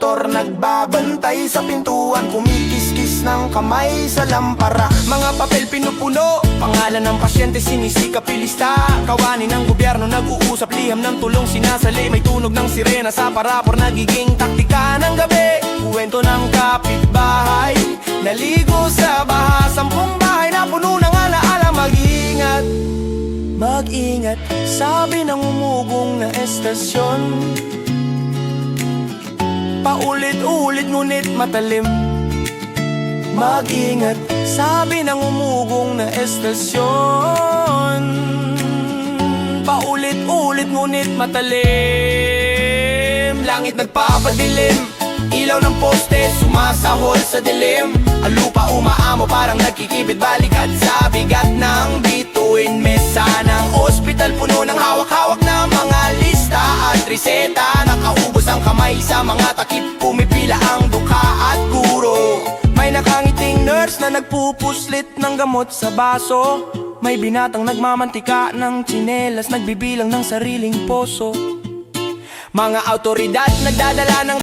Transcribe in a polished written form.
doktor nagbabantay sa pintuan, kumikiskis ng kamay sa lampara. Mga papel pinupuno, pangalan ng pasyente sinisikap ilista. Kawani ng gobyerno nag-uusap, liham ng tulong sinasali. May tunog ng sirena sa parapor, nagiging taktika ng gabi. Kuwento ng kapitbahay, naligo sa baha. 10 bahay na puno ng alaala. Mag-ingat, mag-ingat, sabi ng umugong na estasyon. Paulit-ulit ngunit matalim. Mag-ingat, sabi ng umugong na estasyon. Paulit-ulit ngunit matalim. Langit nagpapadilim, ilaw ng poste sumasahol sa dilim. Ang lupa umaamo parang nagkikibit balikat sa bigat ng bituin. Mesa ng ospital puno ng hawak-hawak na mga lista at reseta. Nakaubos ang kamay sa mga takip, pumipila ang dukha at guro. May nakangiting nurse na nagpupuslit ng gamot sa baso. May binatang nagmamantika ng tsinelas, nagbibilang ng sariling poso. Mga autoridad nagdadala ng